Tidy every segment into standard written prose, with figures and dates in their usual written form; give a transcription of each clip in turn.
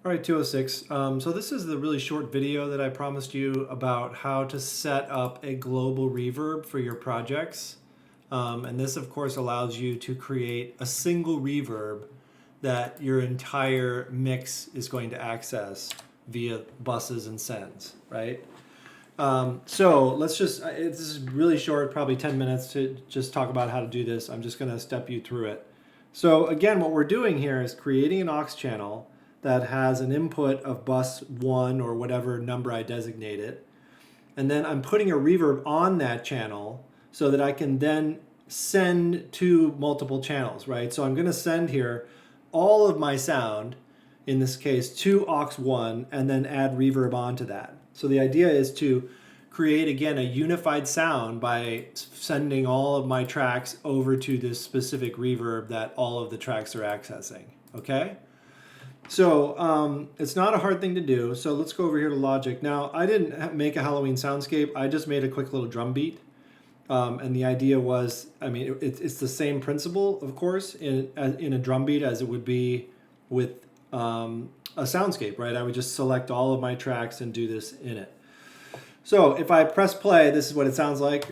All right, 206. So this is the really short video that I promised you about how to set up a global reverb for your projects. And this, of course, allows you to create a single reverb that your entire mix is going to access via buses and sends, right? So let's just, this is really short, probably 10 minutes to just talk about how to do this. I'm just going to step you through it. So again, what we're doing here is creating an aux channel that has an input of bus 1 or whatever number I designate it. And then I'm putting a reverb on that channel so that I can then send to multiple channels, right? So I'm going to send here all of my sound, in this case, to aux 1 and then add reverb onto that. So the idea is to create, again, a unified sound by sending all of my tracks over to this specific reverb that all of the tracks are accessing, okay? So it's not a hard thing to do. So let's go over here to Logic. Now, I didn't make a Halloween soundscape. I just made a quick little drum beat. And the idea was, I mean, it's the same principle, of course, in a drum beat as it would be with a soundscape, right? I would just select all of my tracks and do this in it. So if I press play, this is what it sounds like.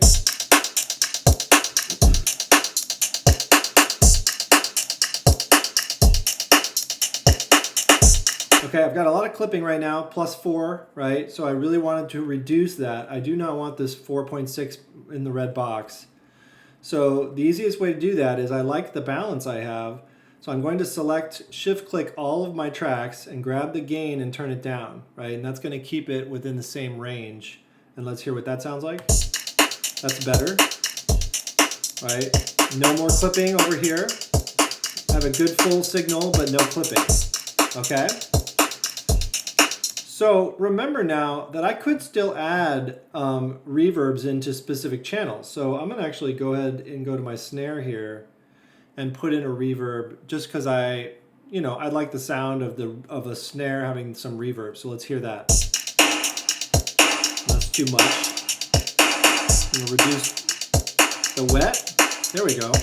Okay, I've got a lot of clipping right now, +4, right? So I really wanted to reduce that. I do not want this 4.6 in the red box. So the easiest way to do that is I like the balance I have. So I'm going to select, shift-click all of my tracks and grab the gain and turn it down, right? And that's going to keep it within the same range. And let's hear what that sounds like. That's better, right? No more clipping over here. I have a good full signal, but no clipping, okay? So remember now that I could still add reverbs into specific channels. So I'm going to actually go ahead and go to my snare here and put in a reverb just because I like the sound of a snare having some reverb. So let's hear that. That's too much. I'm going to reduce the wet. There we go.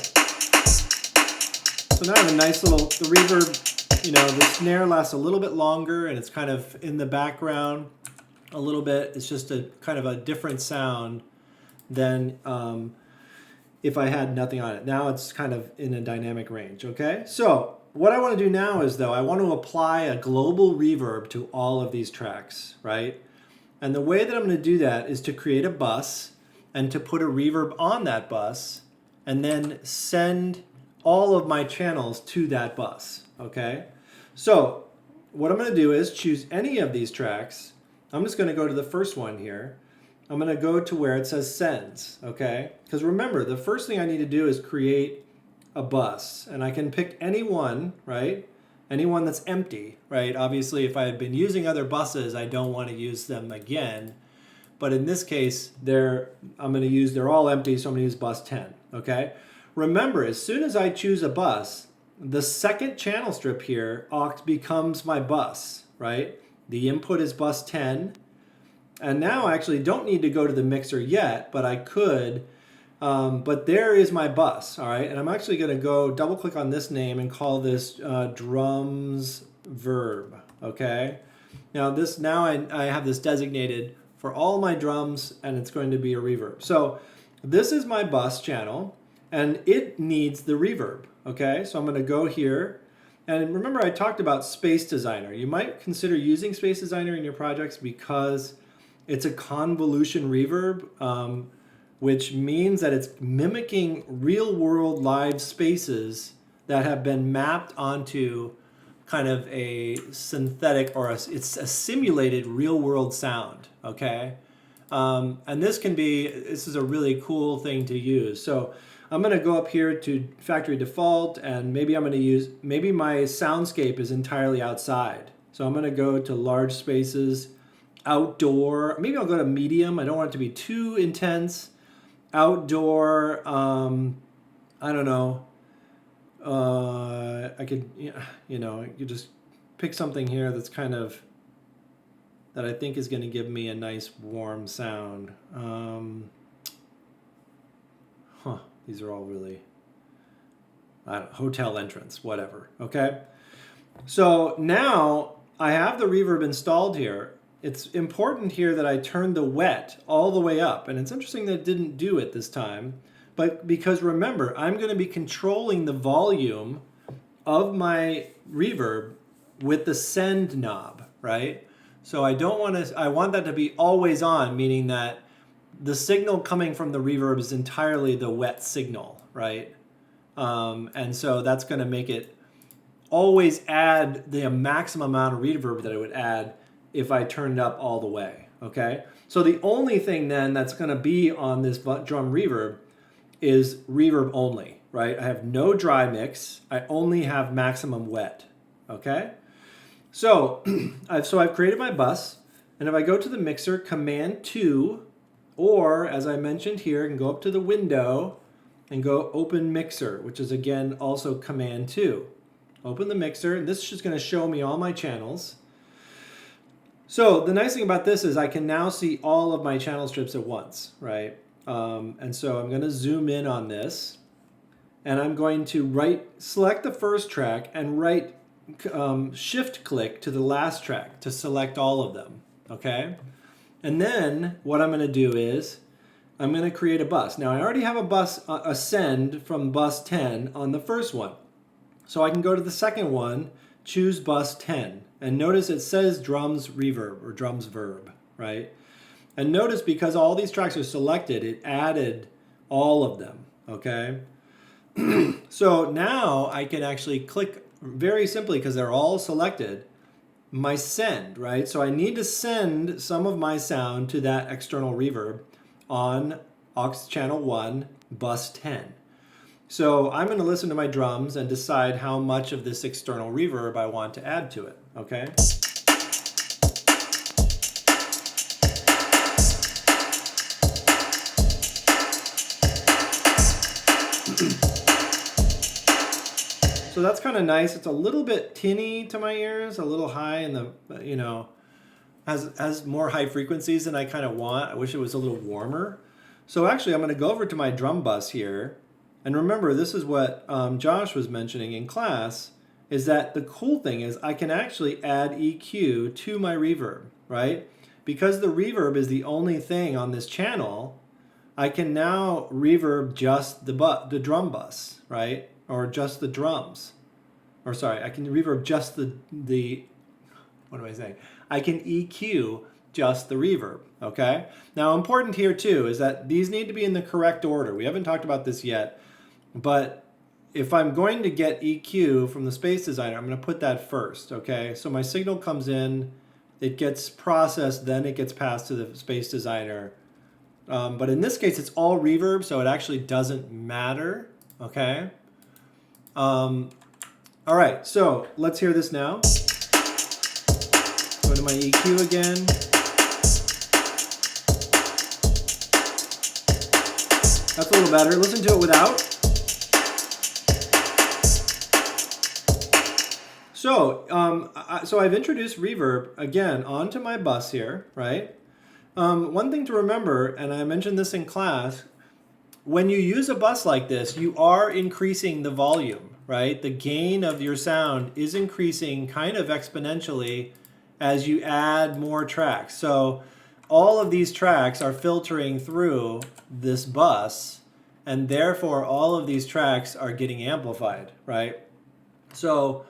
So now I have a nice little, the reverb, the snare lasts a little bit longer and it's kind of in the background a little bit. It's just a kind of a different sound than if I had nothing on it. Now it's kind of in a dynamic range, okay? So what I want to do now is, though, I want to apply a global reverb to all of these tracks, right? And the way that I'm going to do that is to create a bus and to put a reverb on that bus and then send all of my channels to that bus, okay? So what I'm going to do is choose any of these tracks. I'm just going to go to the first one here. I'm going to go to where it says sends, okay? Because remember, the first thing I need to do is create a bus. And I can pick any one, right? Any one that's empty, right? Obviously, if I had been using other buses, I don't want to use them again. But in this case, they're all empty, so I'm going to use bus 10, okay? Remember, as soon as I choose a bus, the second channel strip here, aux, becomes my bus, right? The input is bus 10. And now I actually don't need to go to the mixer yet, but I could. But there is my bus, all right? And I'm actually going to go double click on this name and call this drums verb, okay? Now I have this designated for all my drums, and it's going to be a reverb. So this is my bus channel, and it needs the reverb, okay? So I'm going to go here. And remember, I talked about Space Designer. You might consider using Space Designer in your projects because it's a convolution reverb, which means that it's mimicking real-world live spaces that have been mapped onto kind of a synthetic it's a simulated real-world sound, okay? And this is a really cool thing to use. So I'm going to go up here to factory default, and maybe my soundscape is entirely outside. So I'm going to go to large spaces, outdoor. Maybe I'll go to medium. I don't want it to be too intense. Outdoor, I don't know. I could, you just pick something here that's kind of, that I think is going to give me a nice warm sound. These are all really, hotel entrance, whatever, okay? So now I have the reverb installed here. It's important here that I turn the wet all the way up. And it's interesting that it didn't do it this time. But because remember, I'm going to be controlling the volume of my reverb with the send knob, right? So I want that to be always on, meaning that the signal coming from the reverb is entirely the wet signal, right? And so that's going to make it always add the maximum amount of reverb that it would add if I turned it up all the way, okay? So the only thing then that's going to be on this drum reverb is reverb only, right? I have no dry mix. I only have maximum wet, okay? So I've created my bus, and if I go to the mixer, Command 2, or as I mentioned here, I can go up to the window and go Open Mixer, which is again also Command 2. Open the mixer, and this is just going to show me all my channels. So the nice thing about this is I can now see all of my channel strips at once, right? And so I'm going to zoom in on this, and I'm going to select the first track and shift click to the last track to select all of them, okay? And then what I'm going to do is I'm going to create a bus. Now I already have a send from bus 10 on the first one. So I can go to the second one, choose bus 10, and notice it says drums reverb or drums verb, right? And notice because all these tracks are selected, it added all of them, okay? So now I can actually click very simply, because they're all selected, my send, right? So I need to send some of my sound to that external reverb on aux channel 1, bus 10. So I'm going to listen to my drums and decide how much of this external reverb I want to add to it, okay? So that's kind of nice. It's a little bit tinny to my ears, a little high in the, has more high frequencies than I kind of want. I wish it was a little warmer. So actually I'm going to go over to my drum bus here. And remember, this is what Josh was mentioning in class, is that the cool thing is I can actually add EQ to my reverb, right? Because the reverb is the only thing on this channel, I can now reverb just the drum bus, right? Or just the drums. Or sorry, I can reverb just the what am I saying? I can EQ just the reverb, okay? Now important here too is that these need to be in the correct order. We haven't talked about this yet, but if I'm going to get EQ from the Space Designer, I'm going to put that first, okay? So my signal comes in, it gets processed, then it gets passed to the Space Designer. But in this case, it's all reverb, so it actually doesn't matter, okay? All right, so let's hear this now. Go to my EQ again. That's a little better. Listen to it without. So I've introduced reverb again onto my bus here, right? One thing to remember, and I mentioned this in class, when you use a bus like this, you are increasing the volume, right? The gain of your sound is increasing kind of exponentially as you add more tracks. So all of these tracks are filtering through this bus, and therefore all of these tracks are getting amplified, right? So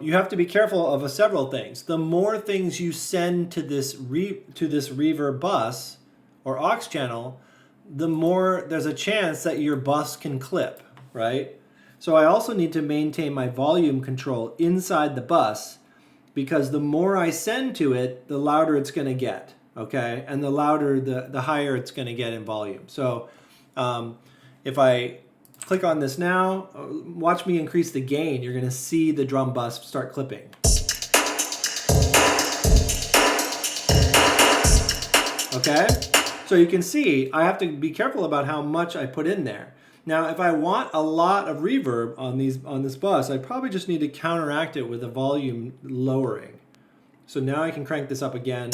you have to be careful of several things. The more things you send to this reverb bus or aux channel, the more there's a chance that your bus can clip, right? So I also need to maintain my volume control inside the bus, because the more I send to it, the louder it's going to get, okay? And the louder, the higher it's going to get in volume. So if I click on this now, watch me increase the gain, you're going to see the drum bus start clipping. Okay? So you can see I have to be careful about how much I put in there. Now, if I want a lot of reverb on this bus, I probably just need to counteract it with a volume lowering. So now I can crank this up again.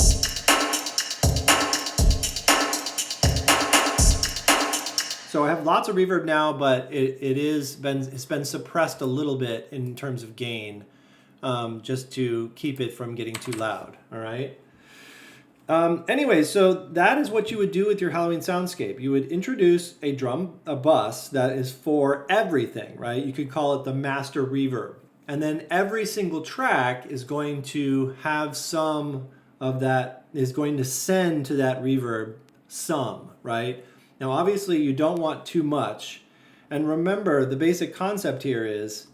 So I have lots of reverb now, but it's been suppressed a little bit in terms of gain. just to keep it from getting too loud, all right? Anyway, so that is what you would do with your Halloween soundscape. You would introduce a bus that is for everything, right? You could call it the master reverb. And then every single track is going to have some of that, is going to send to that reverb some, right? Now, obviously, you don't want too much. And remember, the basic concept here is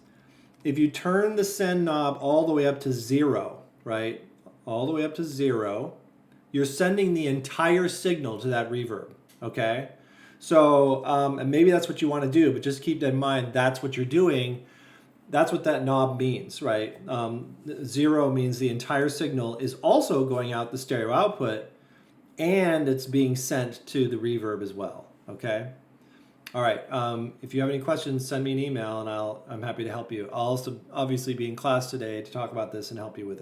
if you turn the send knob all the way up to 0, right? All the way up to 0, you're sending the entire signal to that reverb, okay? So, and maybe that's what you want to do, but just keep in mind that's what you're doing. That's what that knob means, right? 0 means the entire signal is also going out the stereo output, and it's being sent to the reverb as well, okay? All right, if you have any questions, send me an email and I'm happy to help you. I'll also obviously be in class today to talk about this and help you with it.